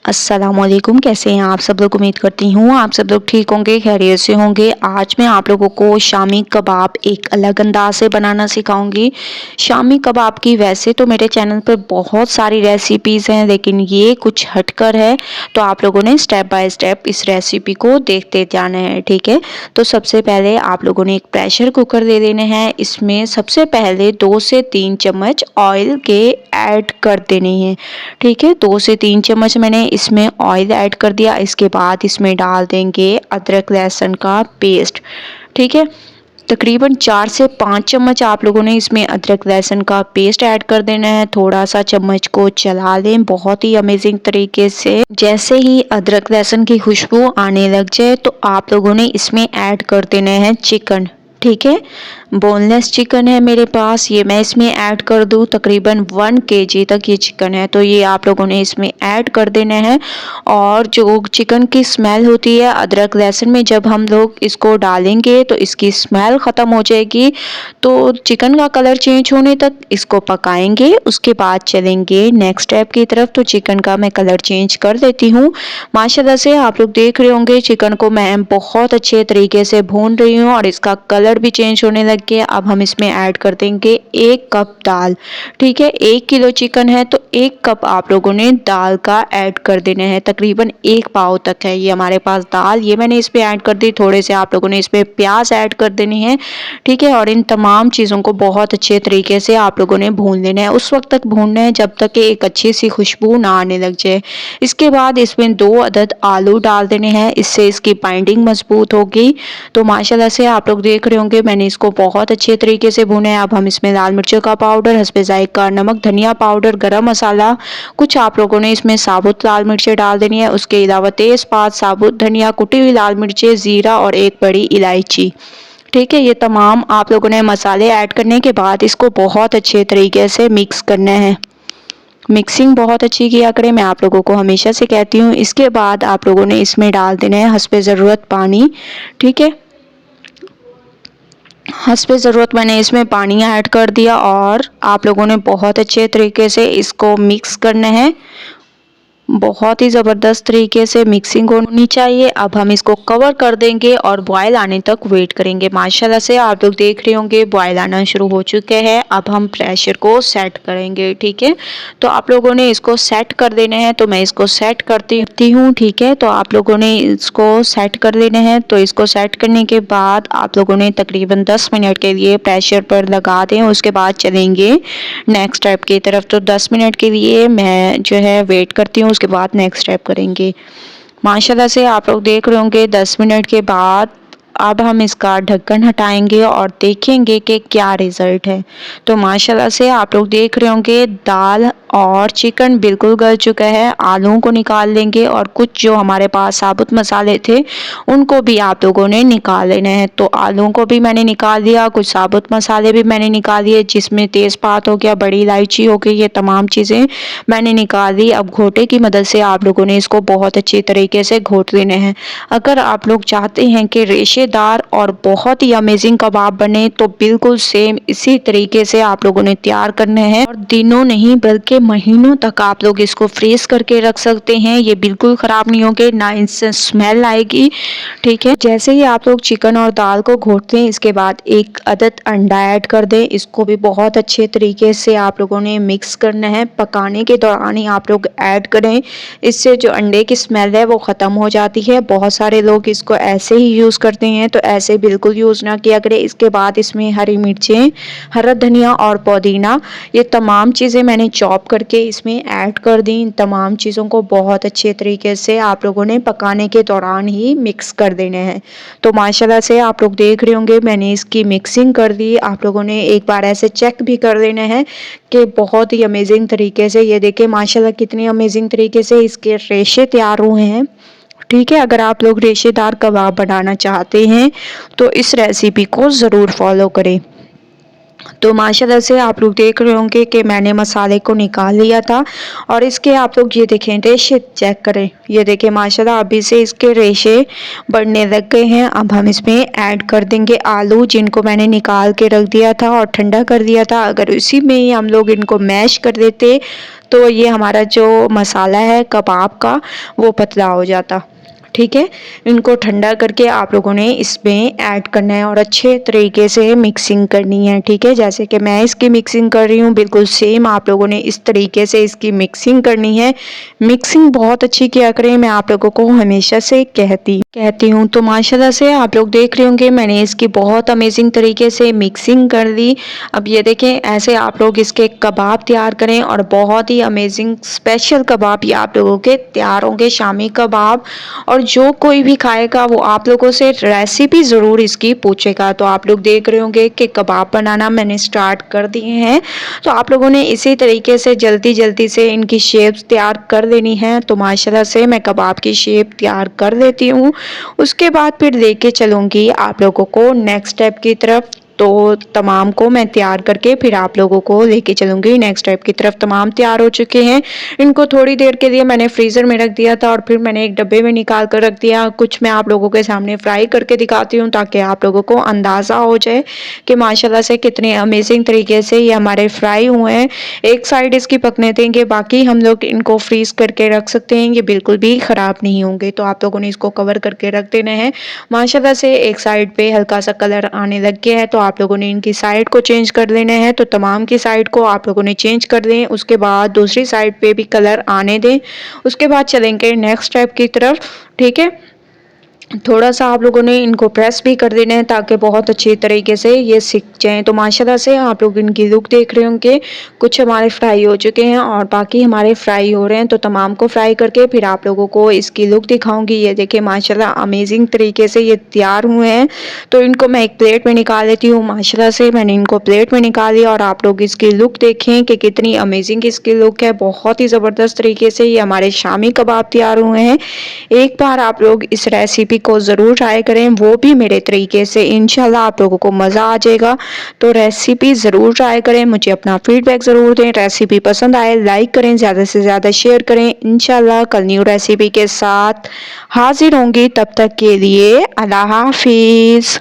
अस्सलामुअलैकुम। कैसे हैं आप सब लोग? उम्मीद करती हूँ आप सब लोग ठीक होंगे, खैरियत से होंगे। आज मैं आप लोगों को शामी कबाब एक अलग अंदाज से बनाना सिखाऊंगी। शामी कबाब की वैसे तो मेरे चैनल पर बहुत सारी रेसिपीज़ हैं, लेकिन ये कुछ हटकर है, तो आप लोगों ने स्टेप बाय स्टेप इस रेसिपी को देखते जाना है, ठीक है। तो सबसे पहले आप लोगों ने एक प्रेशर कुकर ले लेना है। इसमें सबसे पहले 2 से 3 चम्मच ऑयल के ऐड कर देने हैं, ठीक है। 2 से 3 चम्मच मैंने इसमें ऑयल ऐड कर दिया। इसके बाद इसमें डाल देंगे अदरक लहसुन का पेस्ट, ठीक है। तकरीबन 4 से 5 चम्मच आप लोगों ने इसमें अदरक लहसुन का पेस्ट ऐड कर देना है। थोड़ा सा चम्मच को चला लें बहुत ही अमेजिंग तरीके से। जैसे ही अदरक लहसुन की खुशबू आने लग जाए तो आप लोगों ने इसमें ऐड कर देना है चिकन, ठीक है। बोनलेस चिकन है मेरे पास, ये मैं इसमें ऐड कर दूँ। तकरीबन 1 केजी तक ये चिकन है, तो ये आप लोगों ने इसमें ऐड कर देना है। और जो चिकन की स्मेल होती है अदरक लहसुन में, जब हम लोग इसको डालेंगे तो इसकी स्मेल ख़त्म हो जाएगी। तो चिकन का कलर चेंज होने तक इसको पकाएंगे, उसके बाद चलेंगे नेक्स्ट स्टेप की तरफ। तो चिकन का मैं कलर चेंज कर देती हूँ। माशाल्लाह से आप लोग देख रहे होंगे चिकन को मैं बहुत अच्छे तरीके से भून रही हूँ और इसका कलर भी चेंज होने लग गया। अब हम इसमें ऐड कर देंगे 1 कप दाल, ठीक है। 1 किलो चिकन है तो 1 कप आप लोगों ने दाल का ऐड कर देना है। तकरीबन 1 पाव तक है ये हमारे पास दाल, ये मैंने इसमें ऐड कर दी। थोड़े से आप लोगों ने इसमें प्याज ऐड कर देनी है, ठीक है। और इन तमाम चीज़ों को बहुत अच्छे तरीके से आप लोगों ने भून लेना है। उस वक्त तक भूनना है जब तक कि एक अच्छी सी खुशबू ना आने लग जाए। इसके बाद इसमें 2 अदद आलू डाल देने हैं, इससे इसकी बाइंडिंग मजबूत होगी। तो माशाल्लाह से आप लोग देख रहे होंगे मैंने इसको बहुत अच्छे तरीके से भुना है। अब हम इसमें लाल मिर्चों का पाउडर, हस्बे जायका नमक, धनिया पाउडर, गरम मसाला, कुछ आप लोगों ने इसमें साबुत लाल मिर्चें डाल देनी है। उसके अलावा तेज़पात, साबुत धनिया, कुटी हुई लाल मिर्चें, ज़ीरा और 1 बड़ी इलायची, ठीक है। ये तमाम आप लोगों ने मसाले ऐड करने के बाद इसको बहुत अच्छे तरीके से मिक्स करना है। मिक्सिंग बहुत अच्छी किया करें, मैं आप लोगों को हमेशा से कहती हूँ। इसके बाद आप लोगों ने इसमें डाल देना है हस्बे ज़रूरत पानी, ठीक है। हस्बे ज़रूरत मैंने इसमें पानी ऐड कर दिया और आप लोगों ने बहुत अच्छे तरीके से इसको मिक्स करना है। बहुत ही ज़बरदस्त तरीके से मिक्सिंग होनी चाहिए। अब हम इसको कवर कर देंगे और बॉयल आने तक वेट करेंगे। माशाल्लाह से आप लोग देख रहे होंगे बॉयल आना शुरू हो चुके हैं। अब हम प्रेशर को सेट करेंगे, ठीक है। तो आप लोगों ने इसको सेट कर देना है, तो मैं इसको सेट करती हूँ, ठीक है। तो आप लोगों ने इसको सेट कर लेना है। तो इसको सेट करने के बाद आप लोगों ने तकरीबन 10 मिनट के लिए प्रेशर पर लगा दें। उसके बाद चलेंगे नेक्स्ट स्टेप की तरफ। तो 10 मिनट के लिए मैं जो है वेट करती हूँ, उसके बाद नेक्स्ट स्टेप करेंगे। माशाल्लाह से आप लोग देख रहे होंगे 10 मिनट के बाद अब हम इसका ढक्कन हटाएंगे और देखेंगे कि क्या रिज़ल्ट है। तो माशाल्लाह से आप लोग देख रहे होंगे दाल और चिकन बिल्कुल गल चुका है। आलूओं को निकाल लेंगे और कुछ जो हमारे पास साबुत मसाले थे उनको भी आप लोगों ने निकाल लेना है। तो आलूओं को भी मैंने निकाल दिया, कुछ साबुत मसाले भी मैंने निकाल दिए, जिसमें तेज़पात हो गया, बड़ी इलायची हो गई, ये तमाम चीज़ें मैंने निकाल दी। अब घोटे की मदद से आप लोगों ने इसको बहुत अच्छी तरीके से घोट लेना है। अगर आप लोग चाहते हैं कि रेशेदार और बहुत ही अमेजिंग कबाब बने तो बिल्कुल सेम इसी तरीके से आप लोगों ने तैयार करने हैं और दिनों नहीं बल्कि महीनों तक आप लोग इसको फ्रीज करके रख सकते हैं। ये बिल्कुल ख़राब नहीं होंगे, ना इनसे स्मेल आएगी, ठीक है। जैसे ही आप लोग चिकन और दाल को घोटते हैं इसके बाद 1 अदद अंडा ऐड कर दें। इसको भी बहुत अच्छे तरीके से आप लोगों ने मिक्स करना है। पकाने के दौरान ही आप लोग ऐड करें, इससे जो अंडे की स्मेल है वो ख़त्म हो जाती है। बहुत सारे लोग इसको ऐसे ही यूज़ करते हैं, तो ऐसे बिल्कुल यूज़ ना किया करें। इसके बाद इसमें हरी मिर्चें, हरा धनिया और पुदीना, ये तमाम चीज़ें मैंने चॉप करके इसमें ऐड कर दी। इन तमाम चीज़ों को बहुत अच्छे तरीके से आप लोगों ने पकाने के दौरान ही मिक्स कर देने हैं। तो माशाल्लाह से आप लोग देख रहे होंगे मैंने इसकी मिक्सिंग कर दी। आप लोगों ने एक बार ऐसे चेक भी कर लेना है कि बहुत ही अमेजिंग तरीके से, ये देखिए माशाल्लाह कितनी अमेजिंग तरीके से इसके रेशे तैयार हुए हैं, ठीक है। अगर आप लोग रेशेदार कबाब बनाना चाहते हैं तो इस रेसिपी को ज़रूर फॉलो करें। तो माशाल्लाह से आप लोग देख रहे होंगे कि मैंने मसाले को निकाल लिया था और इसके आप लोग ये देखें रेशे चेक करें। ये देखें माशाल्लाह अभी से इसके रेशे बढ़ने लग गए हैं। अब हम इसमें ऐड कर देंगे आलू जिनको मैंने निकाल के रख दिया था और ठंडा कर दिया था। अगर इसी में ही हम लोग इनको मैश कर देते तो ये हमारा जो मसाला है कबाब का वो पतला हो जाता। ठीक है, इनको ठंडा करके आप लोगों ने इसमें ऐड करना है और अच्छे तरीके से मिक्सिंग करनी है। ठीक है, जैसे कि मैं इसकी मिक्सिंग कर रही हूँ बिल्कुल सेम आप लोगों ने इस तरीके से इसकी मिक्सिंग करनी है। मिक्सिंग बहुत अच्छी किया करें, मैं आप लोगों को हमेशा से कहती हूँ। तो माशाल्लाह से आप लोग देख रहे होंगे मैंने इसकी बहुत अमेजिंग तरीके से मिक्सिंग कर दी। अब ये देखें ऐसे आप लोग इसके कबाब तैयार करें और बहुत ही अमेजिंग स्पेशल कबाब ये आप लोगों के तैयार होंगे, शामी कबाब। और जो कोई भी खाएगा वो आप लोगों से रेसिपी ज़रूर इसकी पूछेगा। तो आप लोग देख रहे होंगे कि कबाब बनाना मैंने स्टार्ट कर दिए हैं। तो आप लोगों ने इसी तरीके से जल्दी जल्दी से इनकी शेप्स तैयार कर लेनी है। तो माशाल्लाह से मैं कबाब की शेप तैयार कर लेती हूँ, उसके बाद फिर लेके चलूँगी आप लोगों को नेक्स्ट स्टेप की तरफ। तो तमाम को मैं तैयार करके फिर आप लोगों को लेके चलूँगी नेक्स्ट स्टेप की तरफ। तमाम तैयार हो चुके हैं, इनको थोड़ी देर के लिए मैंने फ्रीज़र में रख दिया था और फिर मैंने एक डब्बे में निकाल कर रख दिया। कुछ मैं आप लोगों के सामने फ्राई करके दिखाती हूँ ताकि आप लोगों को अंदाज़ा हो जाए कि माशाल्लाह से कितने अमेजिंग तरीके से ये हमारे फ्राई हुए हैं। एक साइड इसकी पकने देंगे, बाकी हम लोग इनको फ्रीज़ करके रख सकते हैं, ये बिल्कुल भी ख़राब नहीं होंगे। तो आप लोगों ने इसको कवर करके रख देना है। माशाल्लाह से एक साइड पे हल्का सा कलर आने लग गया है तो आप लोगों ने इनकी साइड को चेंज कर लेना है। तो तमाम की साइड को आप लोगों ने चेंज कर दें, उसके बाद दूसरी साइड पे भी कलर आने दें, उसके बाद चलेंगे नेक्स्ट स्टेप की तरफ। ठीक है, थोड़ा सा आप लोगों ने इनको प्रेस भी कर देना है ताकि बहुत अच्छी तरीके से ये सिक जाएँ। तो माशाल्लाह से आप लोग इनकी लुक देख रहे होंगे, कुछ हमारे फ्राई हो चुके हैं और बाकी हमारे फ्राई हो रहे हैं। तो तमाम को फ्राई करके फिर आप लोगों को इसकी लुक दिखाऊंगी। ये देखिए माशाल्लाह अमेजिंग तरीके से ये तैयार हुए हैं। तो इनको मैं एक प्लेट में निकाल लेती हूँ। माशाल्लाह से मैंने इनको प्लेट में निकाल लिया और आप लोग इसकी लुक देखें कि कितनी अमेजिंग इसकी लुक है। बहुत ही ज़बरदस्त तरीके से ये हमारे शामी कबाब तैयार हुए हैं। एक बार आप लोग इस रेसिपी को ज़रूर ट्राई करें, वो भी मेरे तरीके से, इंशाल्लाह आप लोगों को मज़ा आ जाएगा। तो रेसिपी ज़रूर ट्राई करें, मुझे अपना फीडबैक ज़रूर दें। रेसिपी पसंद आए लाइक करें, ज़्यादा से ज़्यादा शेयर करें। इंशाल्लाह कल न्यू रेसिपी के साथ हाजिर होंगी, तब तक के लिए अल्लाह हाफिज़।